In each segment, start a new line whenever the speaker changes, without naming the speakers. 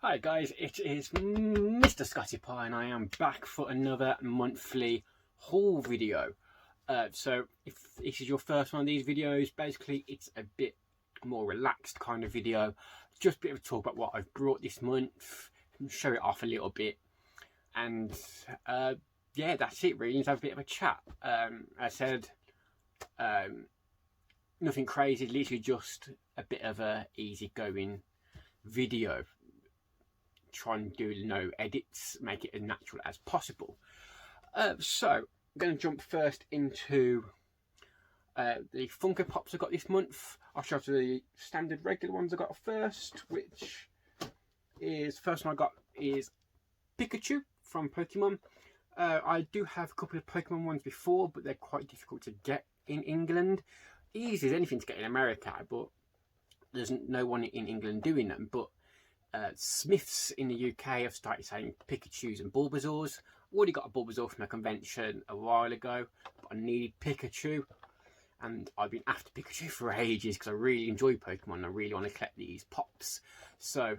Hi guys, it is Mr. Scotty Pie and I am back for another monthly haul video. So if this is your first one of these videos, basically it's a bit more relaxed kind of video. Just a bit of a talk about what I've brought this month, show it off a little bit, and yeah, that's it really. Let's have a bit of a chat. I said nothing crazy, literally just a bit of a easygoing video. Try and do no edits, make it as natural as possible. So I'm going to jump first into the Funko Pops I got this month. I'll show you the standard regular ones I got first, which is, first one I got is Pikachu from Pokemon. I do have a couple of Pokemon ones before, but they're quite difficult to get in England. Easy as anything to get in America, but there's no one in England doing them. But Smiths in the UK have started selling Pikachus and Bulbasaurs. Already got a Bulbasaur from a convention a while ago, but I needed Pikachu, and I've been after Pikachu for ages because I really enjoy Pokemon and I really want to collect these pops. So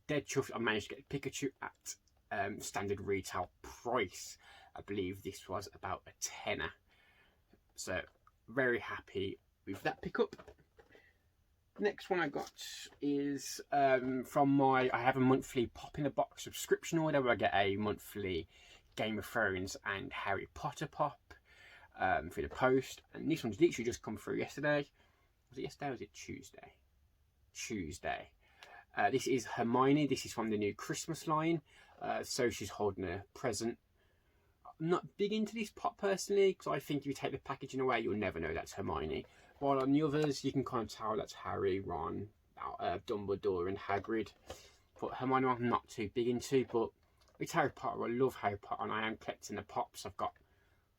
dead chuffed I managed to get Pikachu at standard retail price. I believe this was about a tenner, so very happy with that pickup. Next one I got is from I have a monthly Pop in a Box subscription order where I get a monthly Game of Thrones and Harry Potter pop through the post, and this one's literally just come through yesterday. Was it yesterday or was it Tuesday? Tuesday. This is Hermione. This is from the new Christmas line, so she's holding a present. I'm not big into this pop personally because I think if you take the packaging away you'll never know that's Hermione. While on the others, you can kind of tell that's Harry, Ron, Dumbledore and Hagrid. But Hermione I'm not too big into, but it's Harry Potter. I love Harry Potter and I am collecting the pops. I've got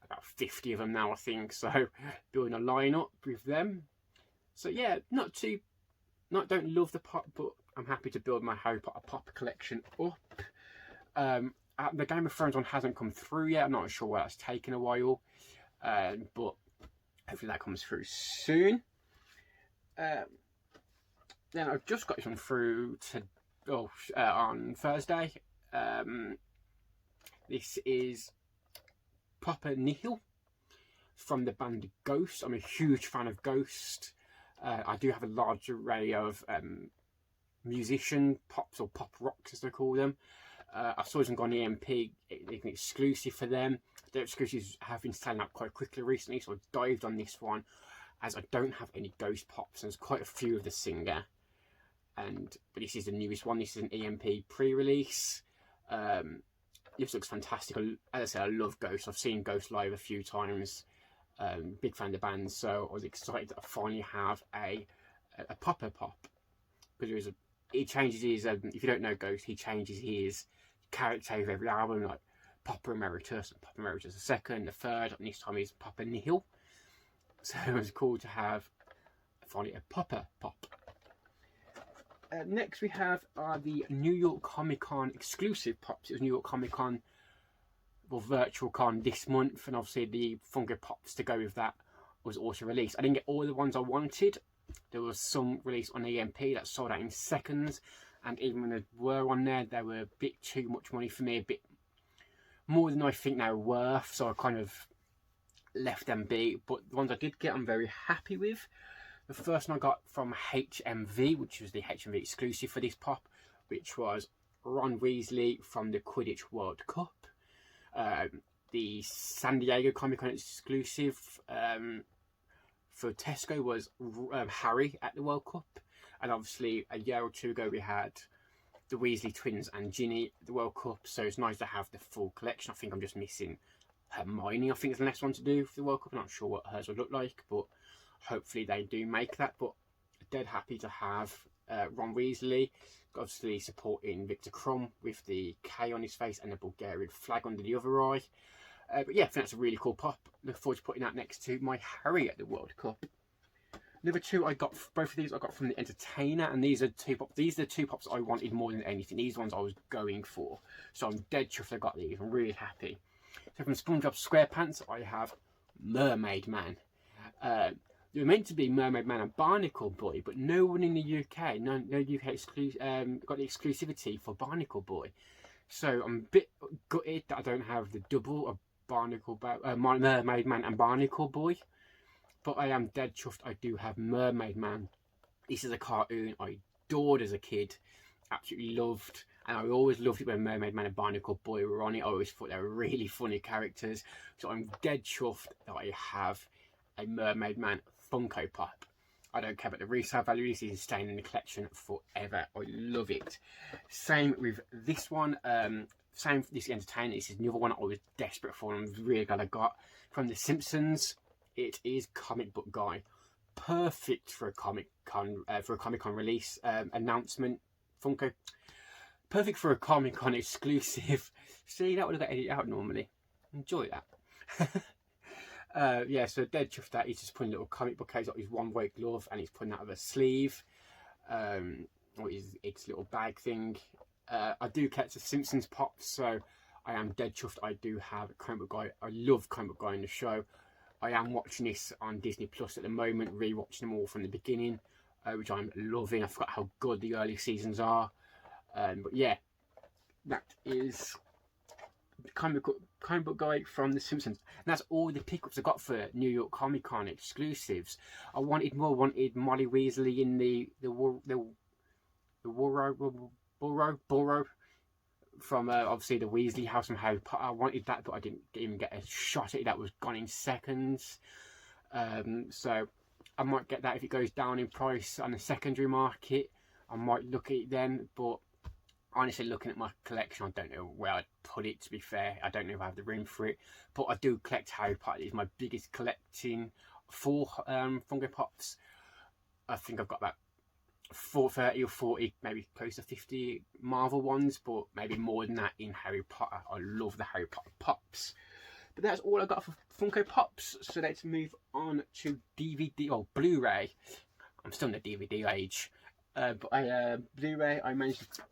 about 50 of them now, I think. So building a lineup with them. So yeah, don't love the pop, but I'm happy to build my Harry Potter pop collection up. The Game of Thrones one hasn't come through yet. I'm not sure why that's taken a while. But hopefully that comes through soon. Then I've just got this one through on Thursday. This is Papa Nihil from the band Ghost. I'm a huge fan of Ghost. I do have a large array of musician pops, or pop rocks as they call them. I saw them on EMP, it's an exclusive for them. Their exclusives have been selling out quite quickly recently, so I dived on this one as I don't have any Ghost pops. There's quite a few of the singer, but this is the newest one. This is an EMP pre-release. This looks fantastic. As I said, I love Ghost. I've seen Ghost live a few times. Big fan of the band, so I was excited that I finally have a Papa pop, because he changes his if you don't know Ghost, he changes his character with every album, like Papa Emeritus and Papa Emeritus the second, the third, and this time he's Papa Nihil. So it was cool to have finally a Papa pop. Next we have the New York Comic Con exclusive pops. It was New York Comic Con, well, virtual con this month, and obviously the Funko Pops to go with that was also released. I didn't get all the ones I wanted. There was some released on EMP that sold out in seconds, and even when they were on there, they were a bit too much money for me, a bit more than I think they were worth, so I kind of left them be. But the ones I did get, I'm very happy with. The first one I got from HMV, which was the HMV exclusive for this pop, which was Ron Weasley from the Quidditch World Cup. The San Diego Comic Con exclusive for Tesco was Harry at the World Cup, and obviously a year or two ago we had the Weasley twins and Ginny at the World Cup, so it's nice to have the full collection. I think I'm just missing Hermione. I think is the next one to do for the World Cup. I'm not sure what hers would look like, but hopefully they do make that. But dead happy to have Ron Weasley, obviously supporting Victor Crumb with the K on his face and the Bulgarian flag under the other eye. But yeah, I think that's a really cool pop. Look forward to putting that next to my Harry at the World Cup. Number two, I got both of these. I got from the Entertainer, and these are two pops. These are the two pops I wanted more than anything. These ones I was going for, so I'm dead chuffed I got these. I'm really happy. So from SpongeBob SquarePants, I have Mermaid Man. They were meant to be Mermaid Man and Barnacle Boy, but no one in the UK, no UK got the exclusivity for Barnacle Boy. So I'm a bit gutted that I don't have the double of Mermaid Man and Barnacle Boy. But I am dead chuffed I do have Mermaid Man. This is a cartoon I adored as a kid, absolutely loved, and I always loved it when Mermaid Man and Barnacle Boy were on it. I always thought they were really funny characters. So I'm dead chuffed that I have a Mermaid Man Funko Pop. I don't care about the resale value. This is staying in the collection forever. I love it. Same with this one. Same for this Entertainer. This is another one I was desperate for, and I'm really glad I got from the Simpsons. It is Comic Book Guy. Perfect for a Comic Con release announcement. Funko. Perfect for a Comic Con exclusive. See, that would have got edited out normally. Enjoy that. Yeah, so dead chuffed that he's just putting a little comic book out. He's got his one-way glove and he's putting that with a sleeve. Or his little bag thing. I do collect the Simpsons pops, so I am dead chuffed I do have a Comic Book Guy. I love Comic Book Guy in the show. I am watching this on Disney Plus at the moment, re-watching them all from the beginning, which I'm loving. I forgot how good the early seasons are. But yeah, that is the Comic Book Guy from the Simpsons. And that's all the pickups I got for New York Comic Con exclusives. I wanted more. I wanted Molly Weasley in the Burrow from obviously the Weasley house from Harry Potter. I wanted that, but I didn't even get a shot at it. That was gone in seconds. So I might get that if it goes down in price on the secondary market. I might look at it then, but honestly, looking at my collection, I don't know where I'd put it, to be fair. I don't know if I have the room for it, but I do collect Harry Potter. It's my biggest collecting for Funko Pops. I think I've got about 30 or 40, maybe close to 50 Marvel ones, but maybe more than that in Harry Potter. I love the Harry Potter Pops. But that's all I got for Funko Pops. So let's move on to DVD or Blu Ray. I'm still in the DVD age. But Blu Ray, I managed to...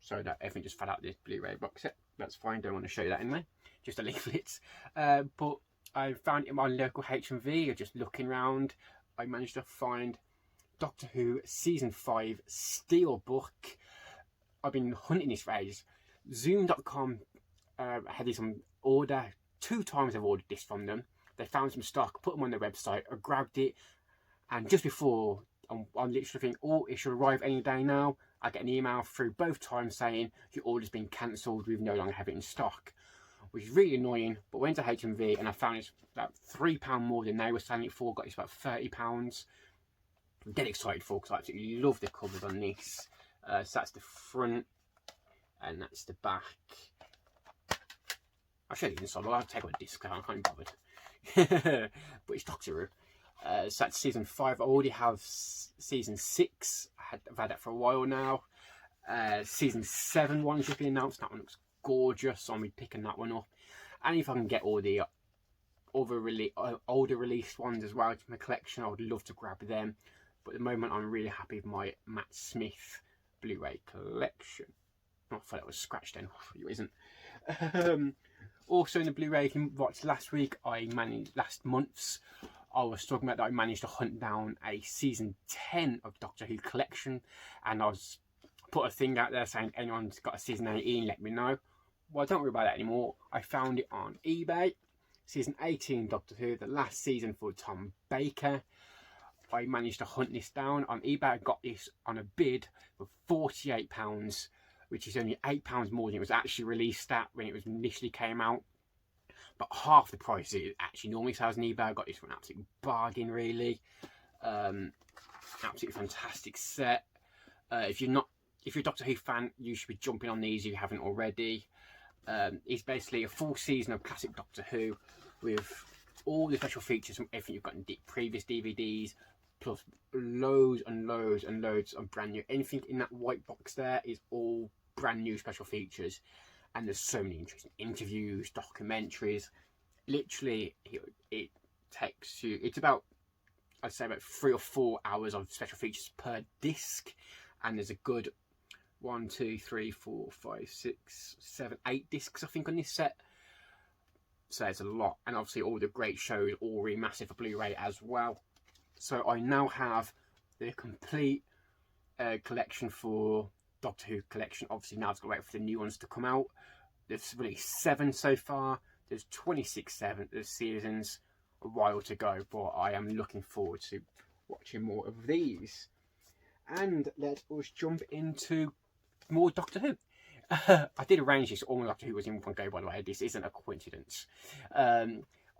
Sorry, that everything just fell out of this Blu Ray box set. That's fine, don't want to show you that anyway. Just a leaflet. But I found it in my local HMV. Just looking around, I managed to find Doctor Who Season 5 Steelbook. I've been hunting this for ages. Zoom.com had this on order. 2 times I've ordered this from them. They found some stock, put them on their website. I grabbed it, and just before, I'm literally thinking, oh, it should arrive any day now. I get an email through both times saying your order's been cancelled, we no longer have it in stock, which is really annoying. But I went to HMV and I found it's about £3 more than they were selling it for. Got this about £30. I'm dead excited for, because I absolutely love the covers on this. So that's the front and that's the back. I'll show you the inside, but I'll take one disc out, I can't be bothered. But it's Doctor Who. So that's Season 5. I already have Season 6. I've had that for a while now. Season 7 one's just been announced. That one looks gorgeous, so I'll be picking that one up. And if I can get all the older released ones as well to my collection, I would love to grab them. But at the moment, I'm really happy with my Matt Smith Blu-ray collection. Oh, I thought that was scratched then. It isn't. Also in the Blu-ray, you can watch last month's, I was talking about that I managed to hunt down a Season 10 of Doctor Who collection, and I was put a thing out there saying anyone's got a Season 18, let me know. Well, don't worry about that anymore. I found it on eBay. Season 18 Doctor Who, the last season for Tom Baker. I managed to hunt this down on eBay. I got this on a bid for £48, which is only £8 more than it was actually released at when it was initially came out. But half the price it actually normally sells on eBay. I got this for an absolute bargain, really. Absolutely fantastic set. If you're a Doctor Who fan, you should be jumping on these if you haven't already. It's basically a full season of classic Doctor Who with all the special features from everything you've got in previous DVDs, plus loads and loads and loads of brand new. Anything in that white box there is all brand new special features. And there's so many interesting interviews, documentaries. Literally, it takes you, it's about, I'd say about 3 or 4 hours of special features per disc. And there's a good 1, 2, 3, 4, 5, 6, 7, 8 discs, I think, on this set. So there's a lot. And obviously all the great shows, all remastered for Blu-ray as well. So I now have the complete collection for Doctor Who collection. Obviously now I've got to wait for the new ones to come out. There's released 7 so far. There's 26 seasons, a while to go, but I am looking forward to watching more of these. And let us jump into more Doctor Who. I did arrange this. All my Doctor Who was in one go, by the way. This isn't a coincidence.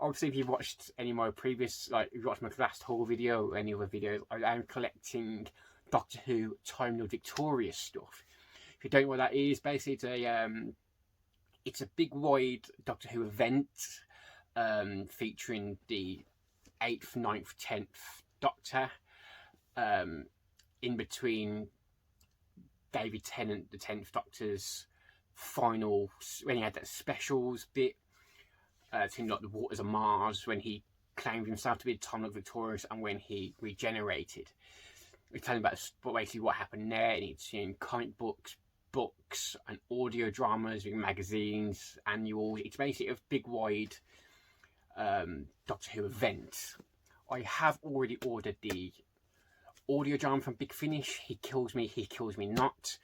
Obviously, if you've watched any of my previous, like if you watched my last haul video or any other videos, I am collecting Doctor Who Time Lord Victorious stuff. If you don't know what that is, basically it's a big wide Doctor Who event featuring the 8th, 9th, 10th Doctor, in between David Tennant, the 10th Doctor's final, when he had that specials bit, thing like the Waters of Mars, when he claimed himself to be the Time Lord Victorious, and when he regenerated. We're telling about basically what happened there, and it's in comic books, and audio dramas, magazines, annuals. It's basically a big wide Doctor Who event. I have already ordered the audio drama from Big Finish, He Kills Me, He Kills Me Not.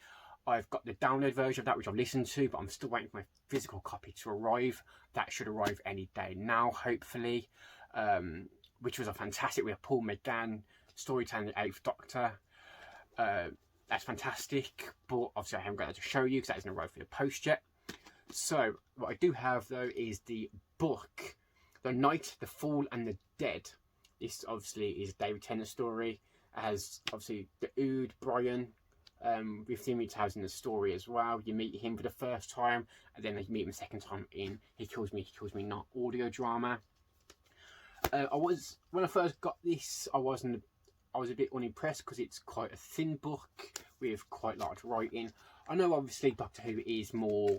I've got the download version of that, which I've listened to, but I'm still waiting for my physical copy to arrive. That should arrive any day now, hopefully. Which was a fantastic, we have Paul McGann storytelling the 8th Doctor. That's fantastic, but obviously I haven't got that to show you because that hasn't arrived for the post yet. So what I do have though is the book, The Night, the Fall and the Dead. This obviously is David Tennant's story, as obviously the Ood, Brian, with Timmy Towers in the story as well. You meet him for the first time, and then you meet him the second time in He Kills Me Not audio drama. When I first got this, I was a bit unimpressed because it's quite a thin book with quite large writing. I know obviously Doctor Who is more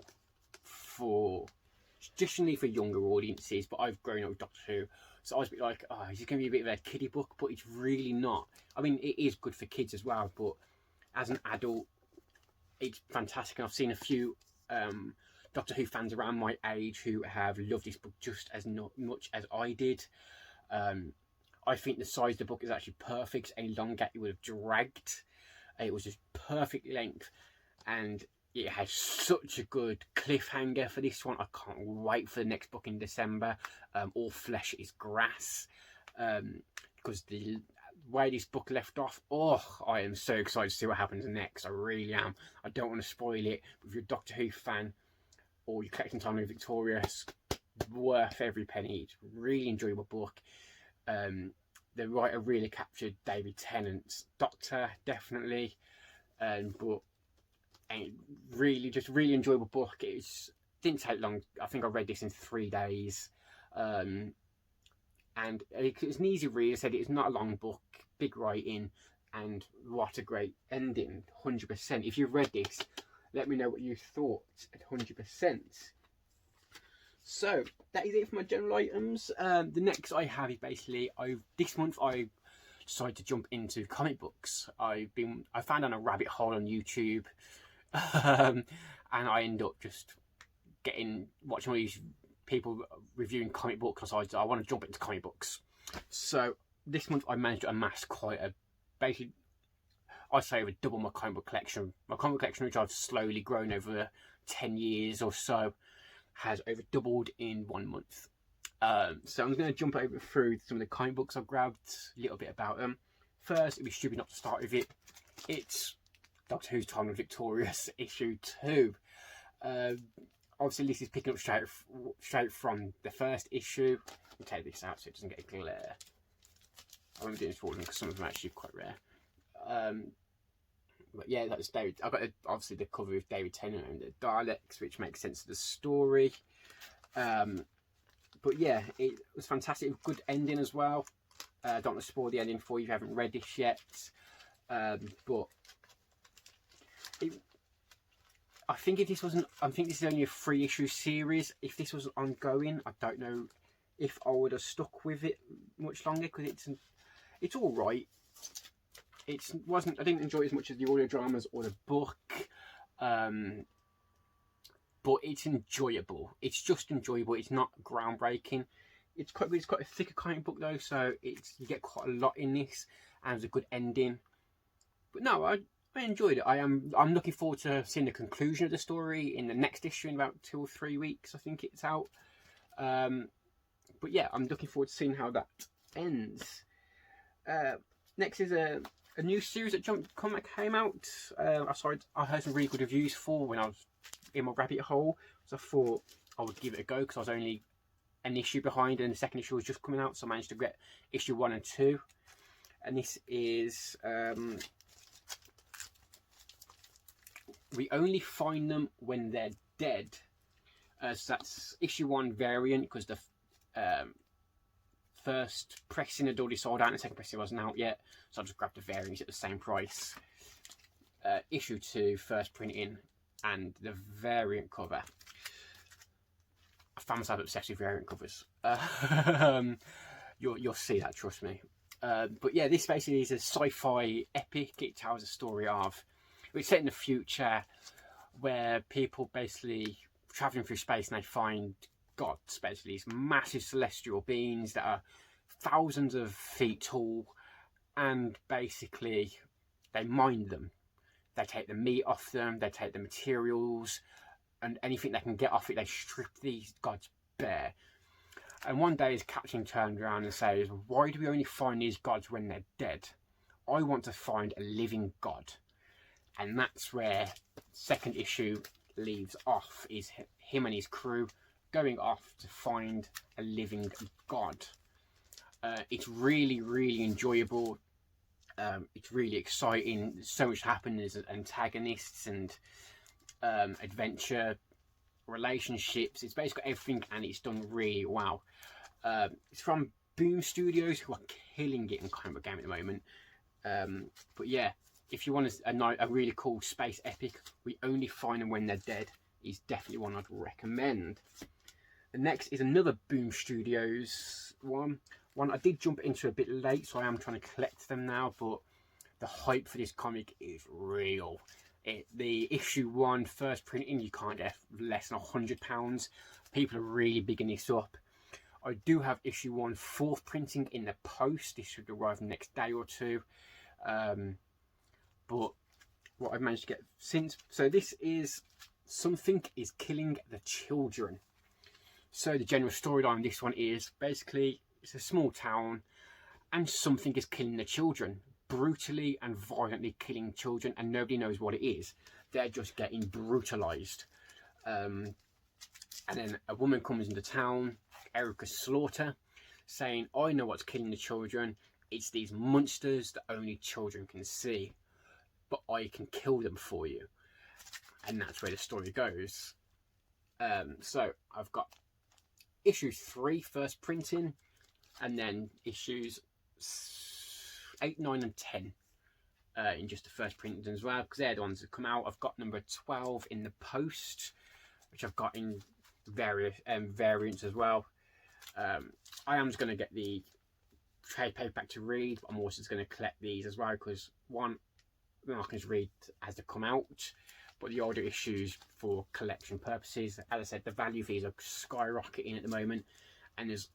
traditionally for younger audiences, but I've grown up with Doctor Who, so I was a bit like, oh, is it going to be a bit of a kiddie book? But it's really not. I mean, it is good for kids as well, but as an adult, it's fantastic. And I've seen a few Doctor Who fans around my age who have loved this book just as much as I did. I think the size of the book is actually perfect. Any longer it would have dragged. It was just perfect length, and it has such a good cliffhanger for this one. I can't wait for the next book in December. All Flesh is Grass, because the way this book left off, oh, I am so excited to see what happens next. I really am. I don't want to spoil it, but if you're a Doctor Who fan or you're collecting Time Lord Victorious, worth every penny. It's a really enjoyable book. The writer really captured David Tennant's Doctor, definitely, but really enjoyable book. It didn't take long. I think I read this in 3 days, and it's an easy read. I said it's not a long book, big writing, and what a great ending. 100%. If you've read this, let me know what you thought. At 100%. So that is it for my general items. The next I have is basically this month I decided to jump into comic books. I found on a rabbit hole on YouTube, and I end up just watching all these people reviewing comic books. I want to jump into comic books. So this month I managed to amass basically I'd say over double my comic book collection. My comic book collection, which I've slowly grown over 10 years or so, has over doubled in 1 month. So I'm going to jump over through some of the comic books I've grabbed, a little bit about them. First, it'd be stupid not to start with it. It's Doctor Who's Time Lord Victorious issue 2. Obviously this is picking up straight from the first issue. I'll take this out so it doesn't get a glare. I won't be doing this for all of them because some of them are actually quite rare. But yeah, that's David. I've got obviously the cover with David Tennant and the Daleks, which makes sense to the story. But yeah, it was fantastic. Good ending as well. Don't want to spoil the ending for you if you haven't read this yet. But I think if this wasn't, I think this is only a 3-issue series. If this was ongoing, I don't know if I would have stuck with it much longer, because it's all right. I didn't enjoy it as much as the audio dramas or the book, but it's enjoyable. It's just enjoyable. It's not groundbreaking. it's quite a thicker comic book though, so you get quite a lot in this, and there's a good ending. But no, I enjoyed it. I'm looking forward to seeing the conclusion of the story in the next issue in about 2 or 3 weeks. I think it's out. But yeah, I'm looking forward to seeing how that ends. Next is a new series that came out. I heard some really good reviews for when I was in my rabbit hole, so I thought I would give it a go because I was only an issue behind and the second issue was just coming out, so I managed to get issue 1 and 2. And this is We Only Find Them When They're Dead. So that's issue 1 variant, because the first pressing had already sold out and the second pressing wasn't out yet, so I just grabbed the variants at the same price. Issue 2 first printing, and the variant cover. I found myself obsessed with variant covers. You'll see that, trust me. But yeah, this basically is a sci-fi epic. It tells a story of, it's set in the future where people basically traveling through space and they find gods, basically these massive celestial beings that are thousands of feet tall, and basically they mine them. They take the meat off them, they take the materials, and anything they can get off it, they strip these gods bare. And one day his captain turned around and says, "Why do we only find these gods when they're dead? I want to find a living god." And that's where second issue leaves off, is him and his crew going off to find a living god. It's really, really enjoyable. It's really exciting. There's so much happens. There's antagonists and adventure, relationships. It's basically got everything, and it's done really well. It's from Boom Studios, who are killing it in comic book game at the moment. But yeah, if you want a really cool space epic, We Only Find Them When They're Dead is definitely one I'd recommend. The next is another Boom Studios one I did jump into a bit late, so I am trying to collect them now, but the hype for this comic is real. The issue 1 first printing, you can't get less than £100. People are really bigging this up. I do have issue 1 4th printing in the post. This should arrive next day or two. But what I've managed to get since, so this is Something Is Killing the Children. So the general storyline of this one is basically it's a small town and something is killing the children, brutally and violently killing children, and nobody knows what it is. They're just getting brutalized. And then a woman comes into town, Erica Slaughter, saying, "I know what's killing the children. It's these monsters that only children can see, but I can kill them for you." And that's where the story goes. So I've got issue 3 first printing, and then issues 8, 9 and 10 in just the first printing as well, because they're the ones that come out. I've got number 12 in the post, which I've got in various variants as well. I am just going to get the trade paperback to read, but I'm also just going to collect these as well, because one, I can just read as they come out, but the older issues for collection purposes. As I said, the value of these are skyrocketing at the moment, and there's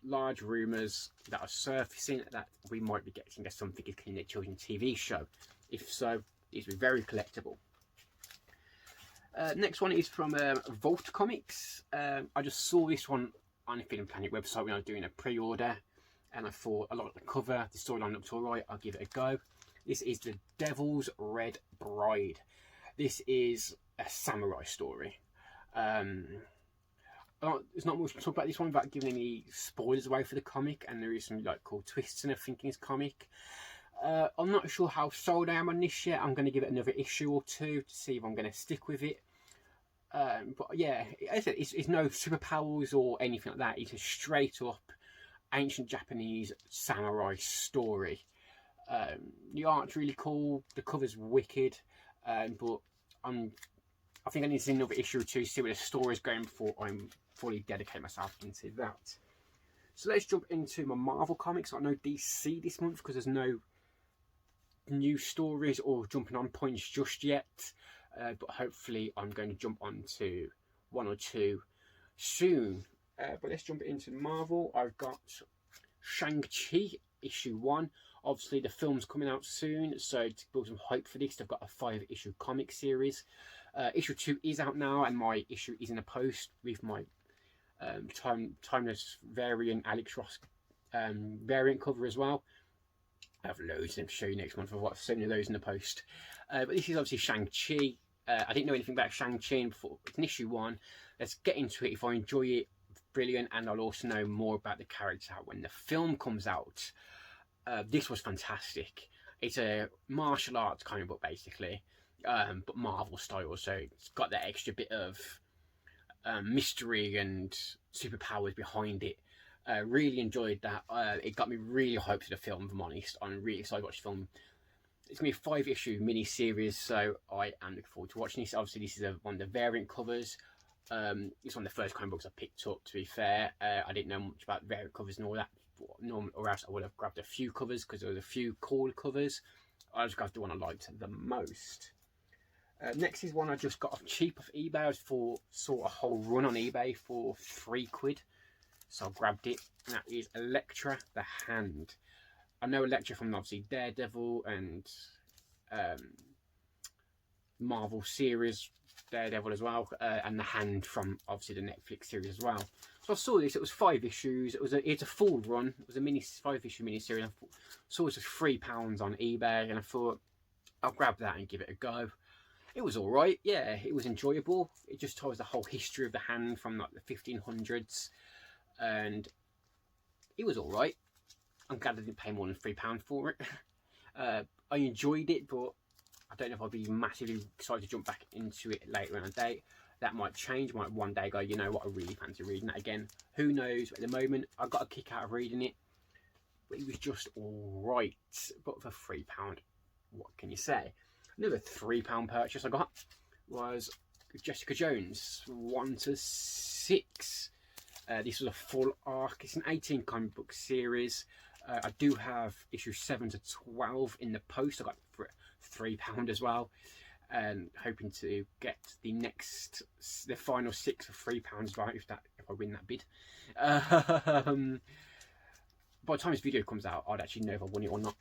large rumours that are surfacing that we might be getting a Something Is Killing the Children TV show. If so, these will be very collectible. Next one is from Vault Comics. I just saw this one on the Film Planet website when I was doing a pre-order, and I thought a lot of the cover, the storyline looked alright, I'll give it a go. This is The Devil's Red Bride. This is a samurai story. There's not much to talk about this one without giving any spoilers away for the comic, and there is some like cool twists and everything in this comic. I'm not sure how sold I am on this yet. I'm going to give it another issue or 2 to see if I'm going to stick with it. But yeah, as I said, it's no superpowers or anything like that. It's a straight up ancient Japanese samurai story. The art's really cool, the cover's wicked, but I think I need to see another issue or 2 to see where the story's going before I'm fully dedicate myself into that. So let's jump into my Marvel comics. I know DC this month because there's no new stories or jumping on points just yet, but hopefully I'm going to jump on to 1 or 2 soon. But let's jump into Marvel. I've got Shang-Chi issue 1. Obviously the film's coming out soon, so to build some hype for this, I've got a 5-issue comic series. Issue 2 is out now, and my issue is in the post with my timeless variant Alex Ross variant cover as well. I have loads of them to show you next month. I've got so many of those in the post. But this is obviously Shang-Chi. I didn't know anything about Shang-Chi before. It's an issue 1. Let's get into it. If I enjoy it, brilliant, and I'll also know more about the character when the film comes out. This was fantastic. It's a martial arts comic book basically, but Marvel style, so it's got that extra bit of mystery and superpowers behind it. Really enjoyed that. It got me really hyped for the film, if I'm honest. I'm really excited to watch the film. It's going to be a 5-issue mini-series, so I am looking forward to watching this. Obviously, this is one of the variant covers. It's one of the first comic books I picked up, to be fair. I didn't know much about variant covers and all that, or else I would have grabbed a few covers, because there was a few cool covers. I just grabbed the one I liked the most. Next is one I just got off cheap off eBay. I saw a whole run on eBay for £3, so I grabbed it. And that is Elektra the Hand. I know Elektra from obviously Daredevil and Marvel series Daredevil as well, and the Hand from obviously the Netflix series as well. So I saw this. It was 5 issues. It's a full run. It was a 5-issue mini series. I saw it was £3 on eBay, and I thought I'll grab that and give it a go. It was all right. Yeah, it was enjoyable. It just tells the whole history of the Hand from like the 1500s, and it was all right. I'm glad I didn't pay more than £3 for it. I enjoyed it, but I don't know if I'll be massively excited to jump back into it later in a day. That might change. Might one day go, you know what, I really fancy reading that again. Who knows? But at the moment, I got a kick out of reading it. But it was just all right. But for £3, what can you say? Another £3 purchase I got was Jessica Jones 1 to 6. This was a full arc. It's an 18 comic book series. I do have issue 7 to 12 in the post. I got for £3 as well, and hoping to get the final 6 for £3 as well, if I win that bid. By the time this video comes out, I'd actually know if I won it or not.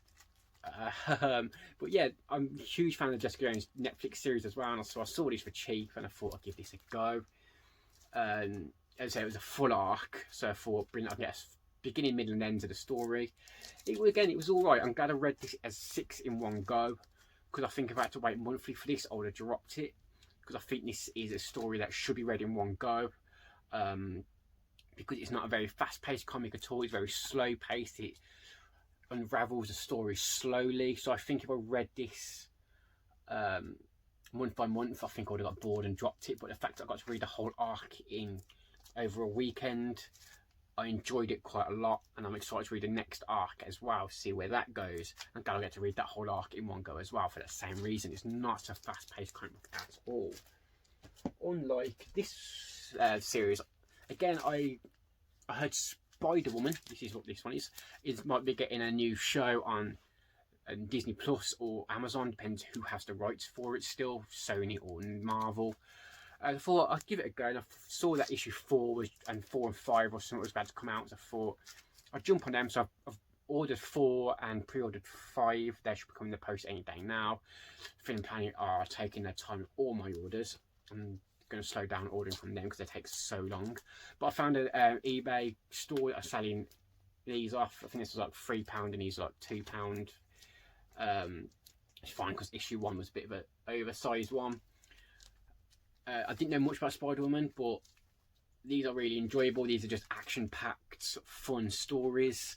But yeah, I'm a huge fan of Jessica Jones Netflix series as well, and so I saw this for cheap and I thought I'd give this a go. As I say, it was a full arc, so I thought bring, I guess, beginning, middle and end of the story. It was all right. I'm glad I read this as 6 in one go, because I think if I had to wait monthly for this, I would have dropped it, because I think this is a story that should be read in one go, because it's not a very fast-paced comic at all. It's very slow-paced. It unravels the story slowly, so I think if I read this month by month, I think I would have got bored and dropped it. But the fact that I got to read the whole arc in over a weekend, I enjoyed it quite a lot, and I'm excited to read the next arc as well, see where that goes. I'm glad I get to read that whole arc in one go as well, for that same reason. It's not a fast-paced comic book at all. Unlike this series, again, I heard Spider-Woman, this is what this one is, might be getting a new show on Disney Plus or Amazon, depends who has the rights for it still, Sony or Marvel. I thought I'd give it a go, and I saw that issue 4 and 4 and 5 or something was about to come out, so I thought I'd jump on them. So I've ordered 4 and pre-ordered 5. They should be coming in the post any day now. Film Planet are taking their time with all my orders. I'm going to slow down ordering from them because they take so long. But I found an eBay store that are selling these off. I think this was like £3 and these like £2. It's fine because issue 1 was a bit of an oversized one. I didn't know much about Spider-Woman, but these are really enjoyable. These are just action-packed, fun stories.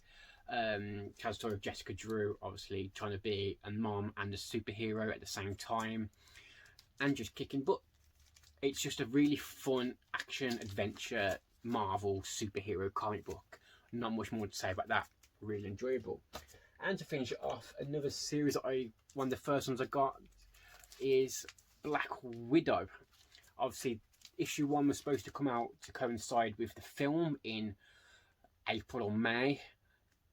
Tells the story of Jessica Drew, obviously trying to be a mom and a superhero at the same time, and just kicking butt. It's just a really fun action-adventure Marvel superhero comic book. Not much more to say about that. Really enjoyable. And to finish it off, another series that one of the first ones I got is Black Widow. Obviously, issue 1 was supposed to come out to coincide with the film in April or May.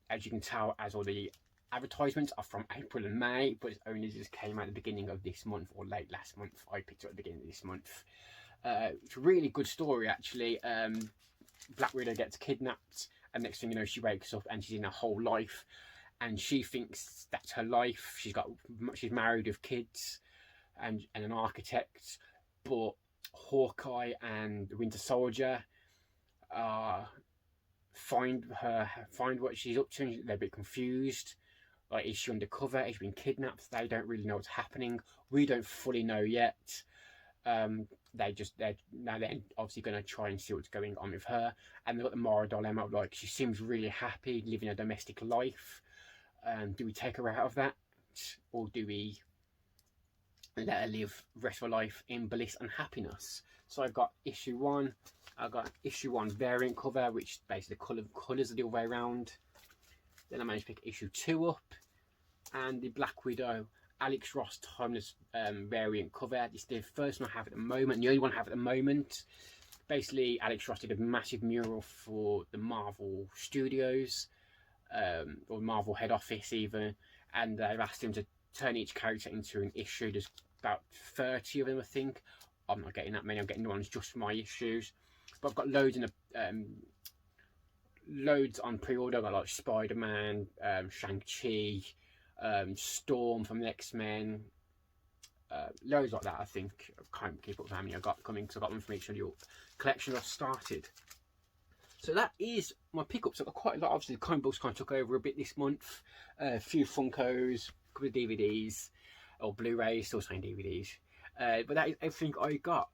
As you can tell, as all the advertisements are from April and May, but it only just came out at the beginning of this month, or late last month. I picked it up at the beginning of this month. It's a really good story, actually. Black Widow gets kidnapped, and next thing you know, she wakes up and she's in her whole life, and she thinks that's her life. She's married with kids, and an architect, but Hawkeye and the Winter Soldier find what she's up to, and they're a bit confused. Like, is she undercover? Is she been kidnapped? They don't really know what's happening. We don't fully know yet. They're obviously going to try and see what's going on with her, and they've got the moral dilemma of, like, she seems really happy living a domestic life. Do we take her out of that, or do we let her live the rest of her life in bliss and happiness? So I've got issue 1. I've got issue 1 variant cover, which basically the colours are the other way around. Then I managed to pick issue 2 up, and the Black Widow Alex Ross Timeless variant cover. It's the first one I have at the moment, the only one I have at the moment. Basically, Alex Ross did a massive mural for the Marvel Studios, or Marvel head office even, and they've asked him to turn each character into an issue. There's about 30 of them, I think. I'm not getting that many. I'm getting the ones just for my issues, but I've got loads in loads on pre-order. I've got like Spider-Man, Shang-Chi, Storm from the X-Men, loads like that. I think I can't keep up with how many I got coming, because I got them from each of your collection I've started. So that is my pickups. I've got quite a lot. Obviously the comic books kind of took over a bit this month. A few Funkos, a couple of DVDs, or Blu Rays, still saying DVDs. But that is everything I got.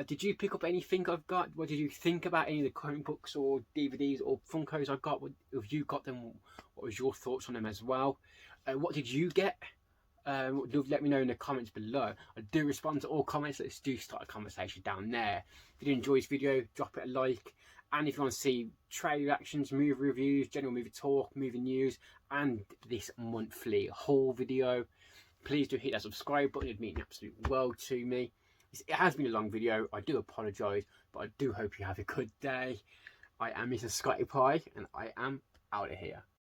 Did you pick up anything I've got? What did you think about any of the comic books or DVDs or Funkos I got? Have you got them? What was your thoughts on them as well? What did you get? Let me know in the comments below. I do respond to all comments. Let's do start a conversation down there. If you enjoy this video, drop it a like. And if you want to see trailer reactions, movie reviews, general movie talk, movie news, and this monthly haul video, please do hit that subscribe button. It'd mean an absolute world to me. It has been a long video. I do apologise, but I do hope you have a good day. I am Mr. Scotty Pie, and I am out of here.